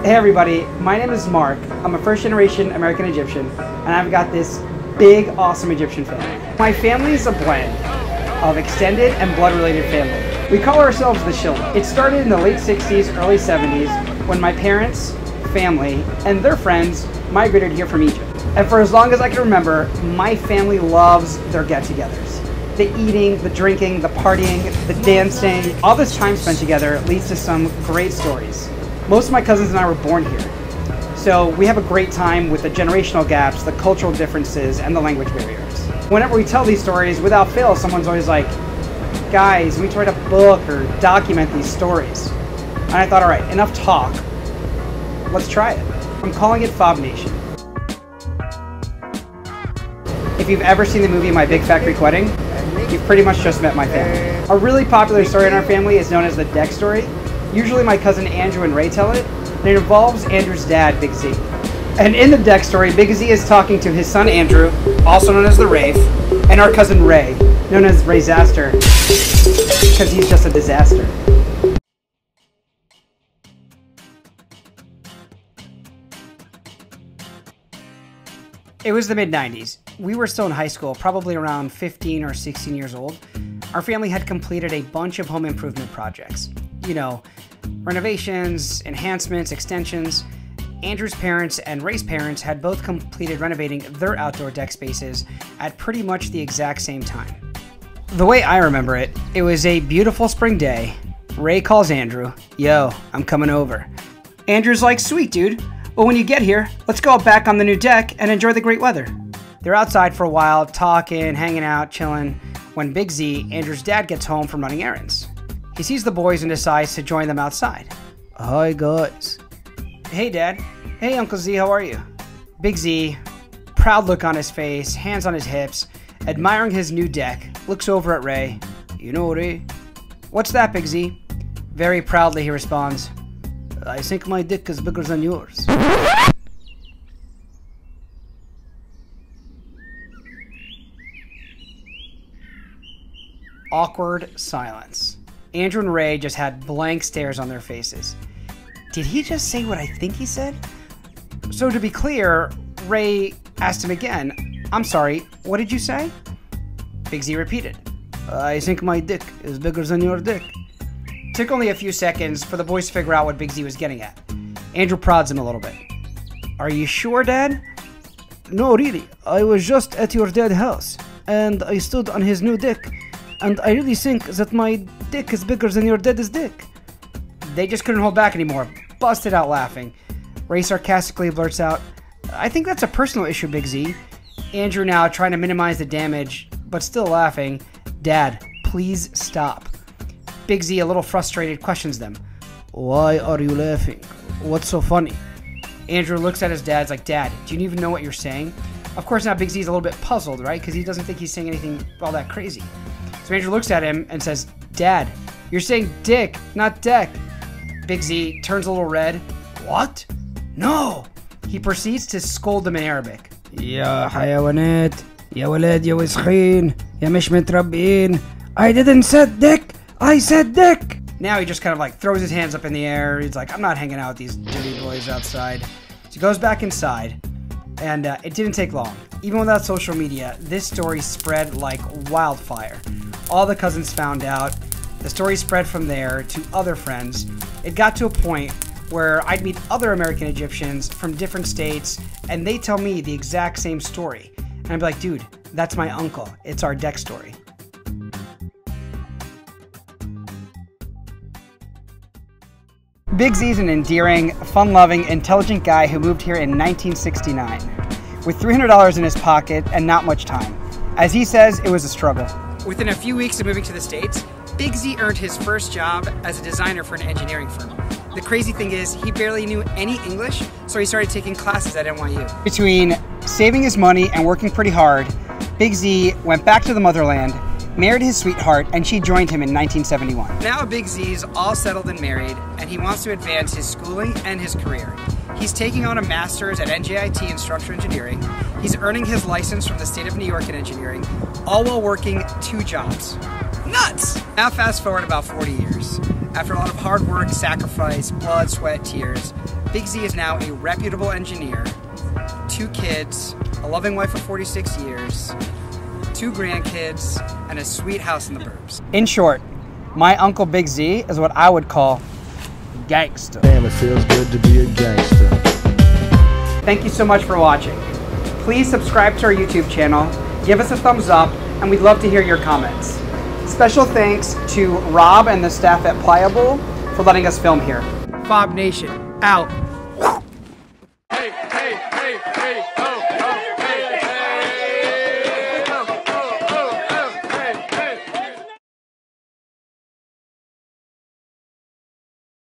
Hey everybody, my name is Mark. I'm a first-generation American Egyptian, and I've got this big, awesome Egyptian family. My family is a blend of extended and blood-related family. We call ourselves the Shilma. It started in the late 60s, early 70s, when my parents, family, and their friends migrated here from Egypt. And for as long as I can remember, my family loves their get-togethers. The eating, the drinking, the partying, the dancing, all this time spent together leads to some great stories. Most of my cousins and I were born here. So we have a great time with the generational gaps, the cultural differences, and the language barriers. Whenever we tell these stories, without fail, someone's always like, guys, we need to write a book or document these stories. And I thought, all right, enough talk. Let's try it. I'm calling it FoB Nation. If you've ever seen the movie My Big Fat Greek Wedding, you've pretty much just met my family. A really popular story in our family is known as the Deck story. Usually my cousin Andrew and Ray tell it, and it involves Andrew's dad, Big Z. And in the Deck story, Big Z is talking to his son Andrew, also known as the Rafe, and our cousin Ray, known as Rayzaster, because he's just a disaster. It was the mid-90s. We were still in high school, probably around 15 or 16 years old. Our family had completed a bunch of home improvement projects. You know, renovations, enhancements, extensions. Andrew's parents and Ray's parents had both completed renovating their outdoor deck spaces at pretty much the exact same time. The way I remember it, it was a beautiful spring day. Ray calls Andrew, "Yo, I'm coming over." Andrew's like, "Sweet, dude. Well, when you get here, let's go back on the new deck and enjoy the great weather." They're outside for a while, talking, hanging out, chilling, when Big Z, Andrew's dad, gets home from running errands. He sees the boys and decides to join them outside. "Hi, guys." "Hey, Dad." "Hey, Uncle Z, how are you?" Big Z, proud look on his face, hands on his hips, admiring his new deck, looks over at Ray. "You know, Ray." "What's that, Big Z?" Very proudly he responds, "I think my dick is bigger than yours." Awkward silence. Andrew and Ray just had blank stares on their faces. Did he just say what I think he said? So to be clear, Ray asked him again, "I'm sorry, what did you say?" Big Z repeated, "I think my dick is bigger than your dick." Took only a few seconds for the boys to figure out what Big Z was getting at. Andrew prods him a little bit. "Are you sure, Dad?" "No, really. I was just at your dad's house, and I stood on his new deck, and I really think that my dick is bigger than your dad's dick." They just couldn't hold back anymore, busted out laughing. Ray sarcastically blurts out, "I think that's a personal issue, Big Z." Andrew now trying to minimize the damage, but still laughing. "Dad, please stop." Big Z, a little frustrated, questions them. "Why are you laughing? What's so funny?" Andrew looks at his dad, like, "Dad, do you even know what you're saying?" Of course now Big Z's a little bit puzzled, right? Because he doesn't think he's saying anything all that crazy. So Andrew looks at him and says, "Dad, you're saying dick, not deck." Big Z turns a little red. "What? No!" He proceeds to scold them in Arabic. "Ya hayawanat, ya walad ya wiskheen, ya mish mitrabbin. I didn't said dick, I said dick." Now he just kind of like throws his hands up in the air. He's like, "I'm not hanging out with these dirty boys outside." So he goes back inside, and it didn't take long. Even without social media, this story spread like wildfire. All the cousins found out. The story spread from there to other friends. It got to a point where I'd meet other American Egyptians from different states, and they tell me the exact same story. And I'd be like, "Dude, that's my uncle. It's our deck story." Big Z's an endearing, fun-loving, intelligent guy who moved here in 1969 with $300 in his pocket and not much time. As he says, it was a struggle. Within a few weeks of moving to the States, Big Z earned his first job as a designer for an engineering firm. The crazy thing is, he barely knew any English, so he started taking classes at NYU. Between saving his money and working pretty hard, Big Z went back to the motherland, married his sweetheart, and she joined him in 1971. Now Big Z's all settled and married, and he wants to advance his schooling and his career. He's taking on a master's at NJIT in structural engineering. He's earning his license from the state of New York in engineering, all while working 2 jobs. Nuts! Now fast forward about 40 years. After a lot of hard work, sacrifice, blood, sweat, tears, Big Z is now a reputable engineer, 2 kids, a loving wife of 46 years, 2 grandkids, and a sweet house in the burbs. In short, my Uncle Big Z is what I would call gangster. Damn, it feels good to be a gangster. Thank you so much for watching. Please subscribe to our YouTube channel, give us a thumbs up, and we'd love to hear your comments. Special thanks to Rob and the staff at Pliable for letting us film here. FoB Nation, out. Hey, hey, hey, hey, oh.